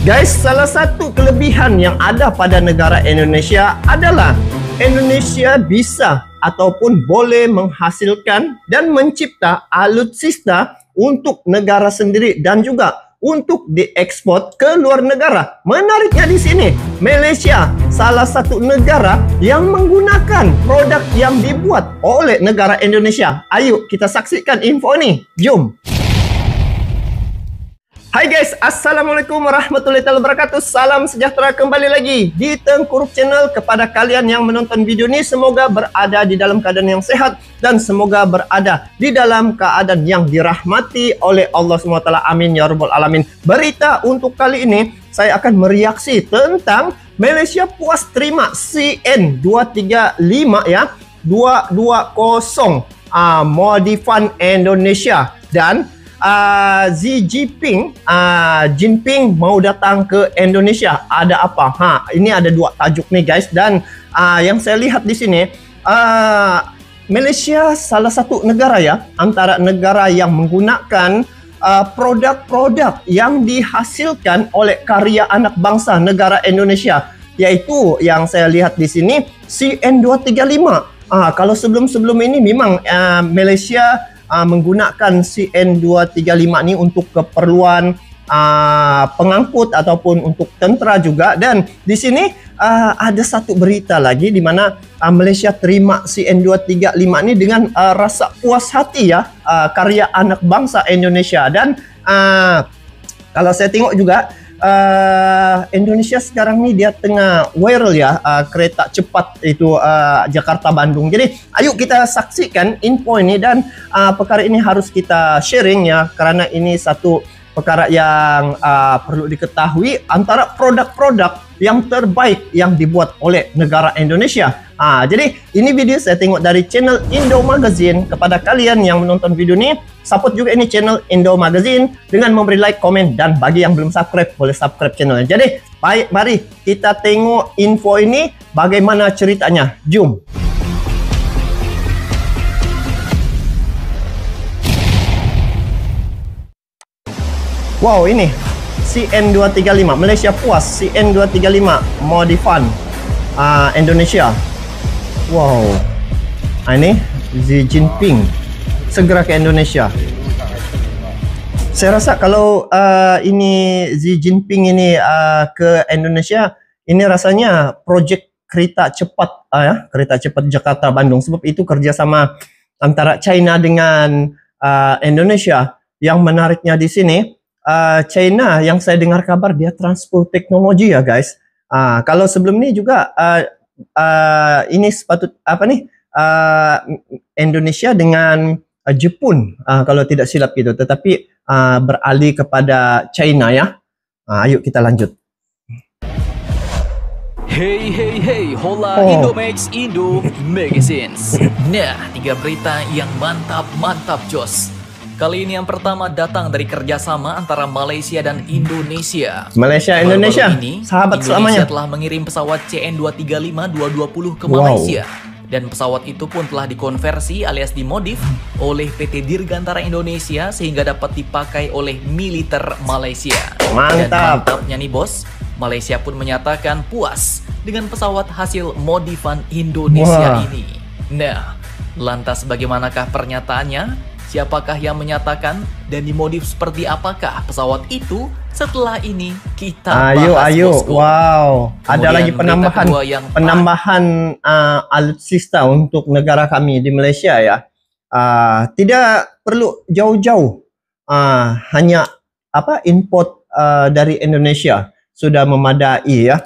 Guys, salah satu kelebihan yang ada pada negara Indonesia adalah Indonesia bisa ataupun boleh menghasilkan dan mencipta alutsista untuk negara sendiri dan juga untuk diekspor ke luar negara. Menariknya di sini, Malaysia salah satu negara yang menggunakan produk yang dibuat oleh negara Indonesia. Ayo kita saksikan info ini. Jom. Hai guys, Assalamualaikum warahmatullahi wabarakatuh. Salam sejahtera kembali lagi di Tengku Rup Channel. Kepada kalian yang menonton video ini, semoga berada di dalam keadaan yang sehat dan semoga berada di dalam keadaan yang dirahmati oleh Allah SWT. Amin ya rabbal alamin. Berita untuk kali ini, saya akan mereaksi tentang Malaysia puas terima CN235 ya, 220 Modifan Indonesia, dan Xi Jinping mau datang ke Indonesia. Ada apa? Ini ada dua tajuk nih guys, dan yang saya lihat di sini, Malaysia salah satu negara ya, antara negara yang menggunakan produk-produk yang dihasilkan oleh karya anak bangsa negara Indonesia, yaitu yang saya lihat di sini CN235. Kalau sebelum-sebelum ini memang Malaysia menggunakan CN235 ini untuk keperluan pengangkut ataupun untuk tentera juga. Dan di sini ada satu berita lagi di mana Malaysia terima CN235 ini dengan rasa puas hati ya, karya anak bangsa Indonesia. Dan kalau saya tengok juga Indonesia sekarang ni dia tengah viral ya, kereta cepat itu Jakarta-Bandung. Jadi ayo kita saksikan info ini, dan perkara ini harus kita sharing ya, karena ini satu perkara yang perlu diketahui antara produk-produk yang terbaik yang dibuat oleh negara Indonesia. Jadi ini video saya tengok dari channel Indo Magazine. Kepada kalian yang menonton video ini, support juga ini channel Indo Magazine dengan memberi like, komen, dan bagi yang belum subscribe boleh subscribe channelnya. Jadi baik, mari kita tengok info ini bagaimana ceritanya. Jom. Wow, ini CN235 Malaysia puas CN235 Modifan Indonesia. Wow, ini Xi Jinping segera ke Indonesia. Saya rasa kalau ini Xi Jinping ini ke Indonesia, ini rasanya projek kereta cepat ya, kereta cepat Jakarta Bandung, sebab itu kerjasama antara China dengan Indonesia. Yang menariknya di sini, China yang saya dengar kabar dia transport teknologi ya guys. Kalau sebelum ini juga ini sepatut apa nih, Indonesia dengan Jepun kalau tidak silap gitu, tetapi beralih kepada China ya. Ayo kita lanjut. Hey, hola Indomax Indo Magazines. Nah, 3 berita yang mantap jos. Kali ini yang pertama datang dari kerjasama antara Malaysia dan Indonesia. Indonesia, ini, sahabat Indonesia selamanya. telah mengirim pesawat CN235-220 ke Malaysia. Dan pesawat itu pun telah dikonversi alias dimodif oleh PT Dirgantara Indonesia sehingga dapat dipakai oleh militer Malaysia. Mantap. Dan mantapnya nih bos, Malaysia pun menyatakan puas dengan pesawat hasil modifan Indonesia ini. Nah, lantas bagaimanakah pernyataannya? Siapakah yang menyatakan dan dimodif seperti apakah pesawat itu? Setelah ini kita bahas. Bosku. Wow, Kemudian ada lagi penambahan alutsista untuk negara kami di Malaysia ya. Tidak perlu jauh-jauh, hanya import dari Indonesia sudah memadai ya.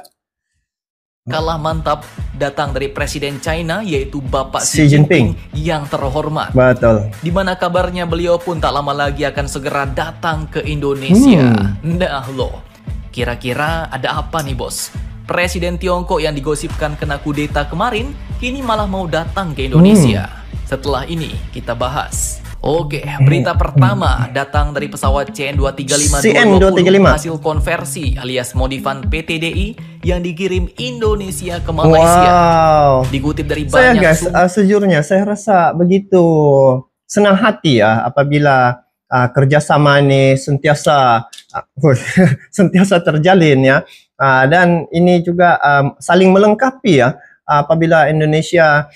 Kalah mantap datang dari Presiden China, yaitu Bapak Xi Jinping yang terhormat. Betul. Di mana kabarnya beliau pun tak lama lagi akan segera datang ke Indonesia. Nah loh, kira-kira ada apa nih bos? Presiden Tiongkok yang digosipkan kena kudeta kemarin, kini malah mau datang ke Indonesia. Setelah ini kita bahas. Oke, berita pertama datang dari pesawat CN235 hasil konversi alias modifan PTDI yang dikirim Indonesia ke Malaysia. Wow. Dikutip dari Saya banyak guys, sejujurnya saya rasa begitu senang hati ya apabila kerjasama ini sentiasa sentiasa terjalin ya. Dan ini juga saling melengkapi ya. Apabila Indonesia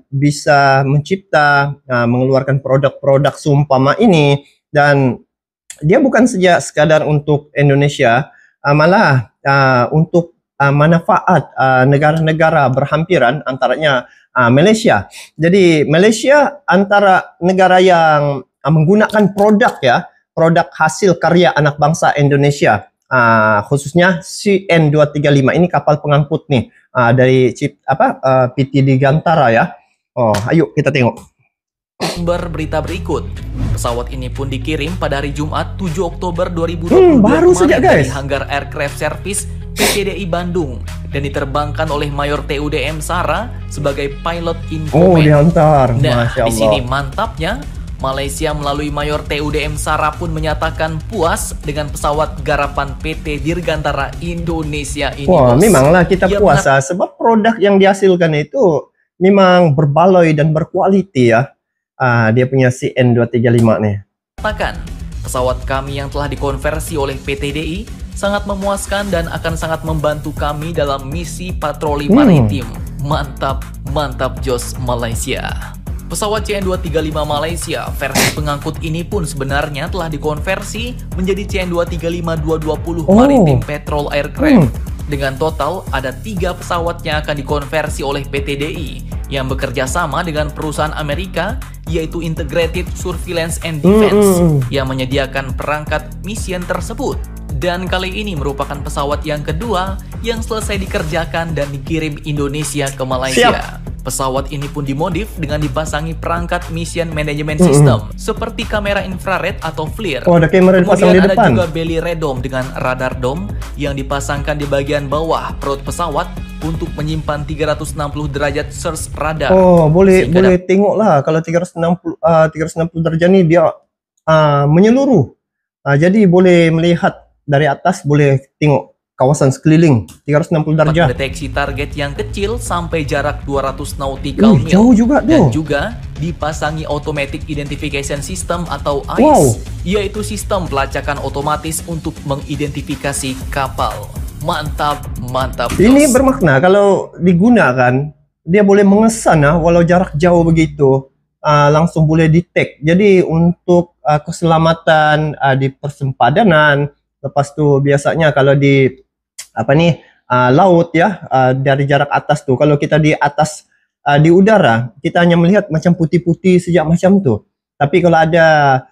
bisa mencipta mengeluarkan produk-produk seumpama ini, dan dia bukan saja sekadar untuk Indonesia, malah untuk manfaat negara-negara berhampiran, antaranya Malaysia. Jadi Malaysia antara negara yang menggunakan produk hasil karya anak bangsa Indonesia. Khususnya CN235 ini kapal pengangkut nih dari PT Digantara ya. Ayo kita tengok. Sumber berita berikut. Pesawat ini pun dikirim pada hari Jumat 7 Oktober 2022 baru saja guys dari Hanggar Aircraft Service PTDI Bandung dan diterbangkan oleh Mayor TUDM Sara sebagai pilot in command. Diantar. Nah, Masya Allah. Di sini mantapnya Malaysia melalui Mayor TUDM Sara pun menyatakan puas dengan pesawat garapan PT Dirgantara Indonesia ini. Wah, memanglah kita puas sebab produk yang dihasilkan itu memang berbaloi dan berkualiti ya. Dia punya CN235 nih. Katakan, pesawat kami yang telah dikonversi oleh PTDI sangat memuaskan dan akan sangat membantu kami dalam misi patroli maritim. Mantap, mantap Jos Malaysia. Pesawat CN235 Malaysia versi pengangkut ini pun sebenarnya telah dikonversi menjadi CN235-220 Maritime Patrol Aircraft. Dengan total ada 3 pesawat yang akan dikonversi oleh PTDI yang bekerja sama dengan perusahaan Amerika, yaitu Integrated Surveillance and Defense yang menyediakan perangkat misi tersebut. Dan kali ini merupakan pesawat yang kedua yang selesai dikerjakan dan dikirim Indonesia ke Malaysia. Pesawat ini pun dimodif dengan dipasangi perangkat Mission Management System seperti kamera infrared atau FLIR. Ada kamera dipasang di depan. Kemudian ada juga belly radome dengan radar dome yang dipasangkan di bagian bawah perut pesawat untuk menyimpan 360 derajat search radar. Boleh tengoklah kalau 360 derajat ini dia menyeluruh. Jadi boleh melihat dari atas, boleh tengok kawasan sekeliling 360 derajat. Deteksi target yang kecil sampai jarak 200 nautical mil. Jauh juga tuh. Dan juga dipasangi Automatic Identification System atau AIS, yaitu sistem pelacakan otomatis untuk mengidentifikasi kapal. Mantap, mantap. Ini bermakna kalau digunakan, dia boleh mengesan walau jarak jauh begitu, langsung boleh detect. Jadi untuk keselamatan di persempadanan, lepas tu biasanya kalau di laut ya, dari jarak atas tuh, kalau kita di atas di udara, kita hanya melihat macam putih-putih sejak macam tuh. Tapi kalau ada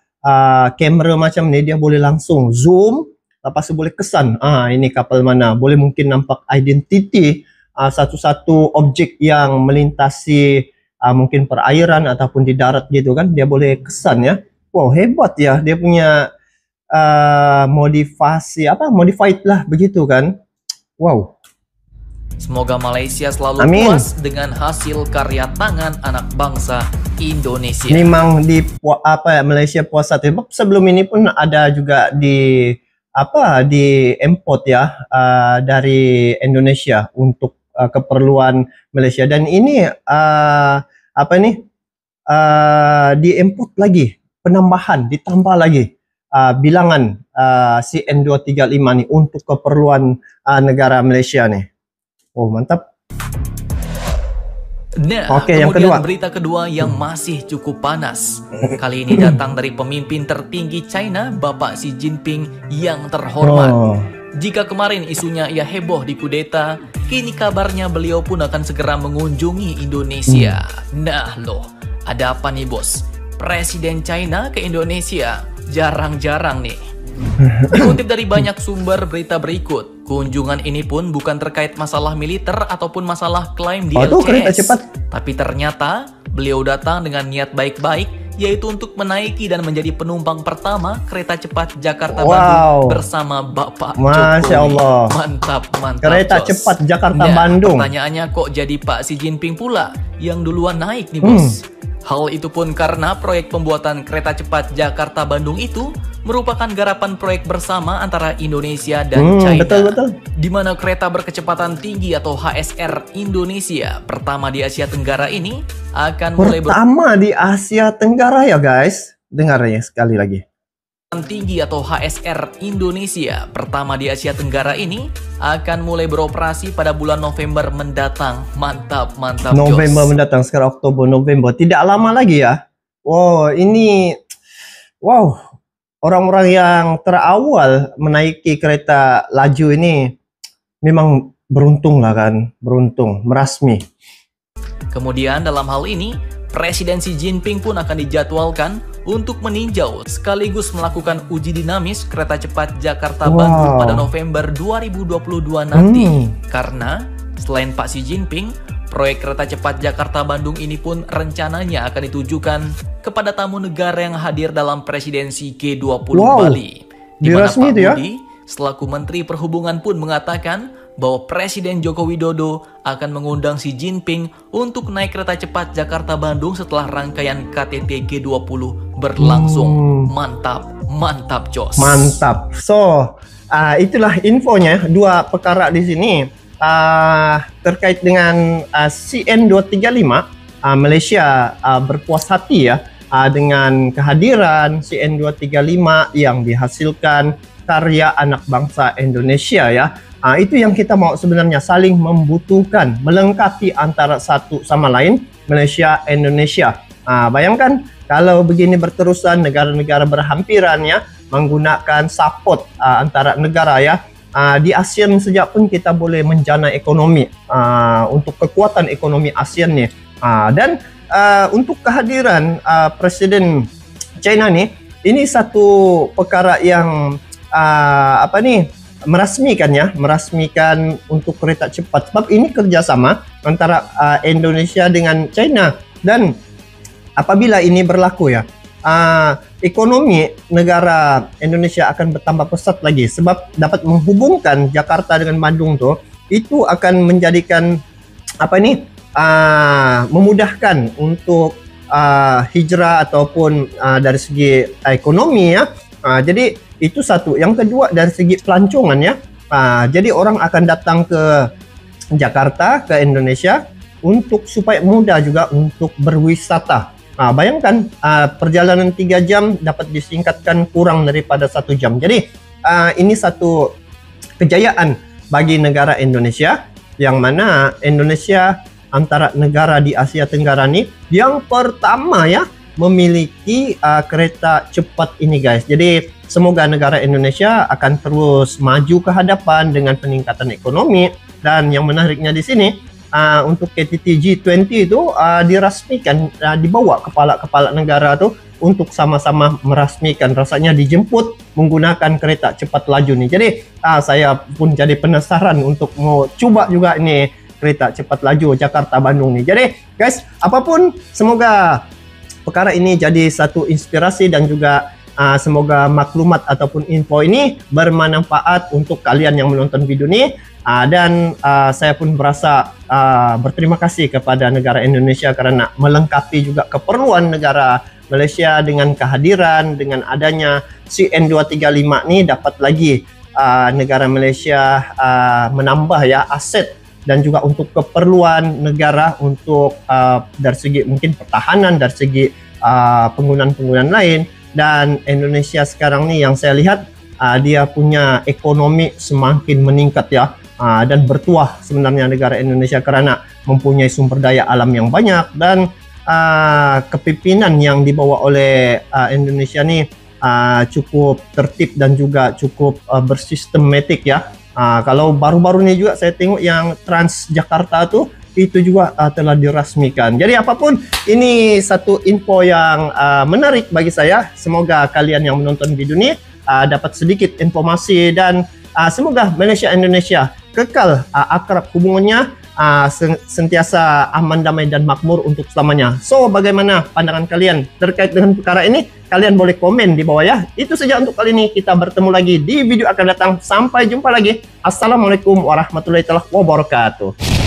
kamera macam ni, dia boleh langsung zoom, lepas tu boleh kesan ini kapal mana, boleh mungkin nampak identiti satu-satu objek yang melintasi mungkin perairan ataupun di darat gitu kan, dia boleh kesan ya. Wow, hebat ya, dia punya modified lah begitu kan. Wow. Semoga Malaysia selalu puas dengan hasil karya tangan anak bangsa Indonesia. Memang di Malaysia puas hati. Sebelum ini pun ada juga di import ya dari Indonesia untuk keperluan Malaysia, dan ini diimport lagi, penambahan, ditambah lagi bilangan CN235 nih untuk keperluan negara Malaysia nih. Oh, mantap. Nah, yang kedua. Berita kedua yang masih cukup panas. Kali ini datang dari pemimpin tertinggi China, Bapak Xi Jinping yang terhormat. Jika kemarin isunya ia heboh di kudeta, kini kabarnya beliau pun akan segera mengunjungi Indonesia. Nah loh, ada apa nih bos? Presiden China ke Indonesia? Jarang-jarang nih. Dikutip dari banyak sumber berita berikut, kunjungan ini pun bukan terkait masalah militer ataupun masalah klaim di LCS. Tapi ternyata beliau datang dengan niat baik-baik, yaitu untuk menaiki dan menjadi penumpang pertama kereta cepat Jakarta-Bandung bersama Bapak Masya Allah. Mantap, mantap. Kereta cepat Jakarta-Bandung. Pertanyaannya kok jadi Pak Xi Jinping pula yang duluan naik nih bos? Hal itu pun karena proyek pembuatan kereta cepat Jakarta-Bandung itu merupakan garapan proyek bersama antara Indonesia dan China. Betul. Di mana kereta berkecepatan tinggi atau HSR Indonesia pertama di Asia Tenggara ini akan mulai pertama di Asia Tenggara ya guys. dengar ya sekali lagi. Tinggi atau HSR Indonesia pertama di Asia Tenggara ini akan mulai beroperasi pada bulan November mendatang. Mantap, mantap. November mendatang, sekarang Oktober, November. Tidak lama lagi ya. Wow, ini wow, orang-orang yang terawal menaiki kereta laju ini memang beruntung lah kan, beruntung, merasmi. Kemudian dalam hal ini, Presiden Xi Jinping pun akan dijadwalkan untuk meninjau sekaligus melakukan uji dinamis kereta cepat Jakarta-Bandung pada November 2022 nanti. Karena selain Pak Xi Jinping, proyek kereta cepat Jakarta-Bandung ini pun rencananya akan ditujukan kepada tamu negara yang hadir dalam presidensi G20 Bali. Di mana Pak Budi, selaku Menteri Perhubungan pun mengatakan bahwa Presiden Joko Widodo akan mengundang Xi Jinping untuk naik kereta cepat Jakarta-Bandung setelah rangkaian KTT G20 berlangsung. Mantap, mantap Jos. Mantap. So, itulah infonya, dua perkara di sini terkait dengan CN235. Malaysia berpuas hati ya dengan kehadiran CN235 yang dihasilkan karya anak bangsa Indonesia ya. Itu yang kita mau sebenarnya, saling membutuhkan, melengkapi antara satu sama lain, Malaysia, Indonesia. Bayangkan kalau begini berterusan, negara-negara berhampiran ya, menggunakan support antara negara ya. Di ASEAN saja pun kita boleh menjana ekonomi untuk kekuatan ekonomi ASEAN nih. Dan untuk kehadiran Presiden China nih, ini satu perkara yang merasmikan untuk kereta cepat, sebab ini kerjasama antara Indonesia dengan China. Dan apabila ini berlaku ya, ekonomi negara Indonesia akan bertambah pesat lagi, sebab dapat menghubungkan Jakarta dengan Bandung tuh, itu akan menjadikan memudahkan untuk hijrah ataupun dari segi ekonomi ya. Jadi itu satu. Yang kedua dari segi pelancongan ya. Jadi orang akan datang ke Jakarta, ke Indonesia untuk supaya mudah juga untuk berwisata. Bayangkan perjalanan 3 jam dapat disingkatkan kurang daripada 1 jam. Jadi ini satu kejayaan bagi negara Indonesia, yang mana Indonesia antara negara di Asia Tenggara ini yang pertama ya memiliki kereta cepat ini guys. Jadi semoga negara Indonesia akan terus maju ke hadapan dengan peningkatan ekonomi. Dan yang menariknya di sini untuk KTT G20 itu dirasmikan, dibawa kepala-kepala negara tuh untuk sama-sama merasmikan, rasanya dijemput menggunakan kereta cepat laju nih. Jadi saya pun jadi penasaran untuk mau coba juga ini kereta cepat laju Jakarta Bandung nih. Jadi guys, apapun semoga perkara ini jadi satu inspirasi dan juga semoga maklumat ataupun info ini bermanfaat untuk kalian yang menonton video ini. Dan saya pun berasa berterima kasih kepada negara Indonesia karena melengkapi juga keperluan negara Malaysia dengan kehadiran, dengan adanya CN235 ini dapat lagi negara Malaysia menambah ya aset dan juga untuk keperluan negara untuk dari segi mungkin pertahanan, dari segi penggunaan-penggunaan lain. Dan Indonesia sekarang nih yang saya lihat dia punya ekonomi semakin meningkat ya, dan bertuah sebenarnya negara Indonesia karena mempunyai sumber daya alam yang banyak. Dan kepemimpinan yang dibawa oleh Indonesia nih cukup tertib dan juga cukup bersistematik ya. Kalau baru-baru ini juga saya tengok yang Transjakarta tuh itu juga telah dirasmikan. Jadi apapun ini satu info yang menarik bagi saya. Semoga kalian yang menonton video ini dapat sedikit informasi dan semoga Malaysia Indonesia kekal akrab hubungannya, sentiasa aman, damai dan makmur untuk selamanya. So bagaimana pandangan kalian terkait dengan perkara ini? Kalian boleh komen di bawah ya. Itu saja untuk kali ini, kita bertemu lagi di video akan datang. Sampai jumpa lagi. Assalamualaikum warahmatullahi wabarakatuh.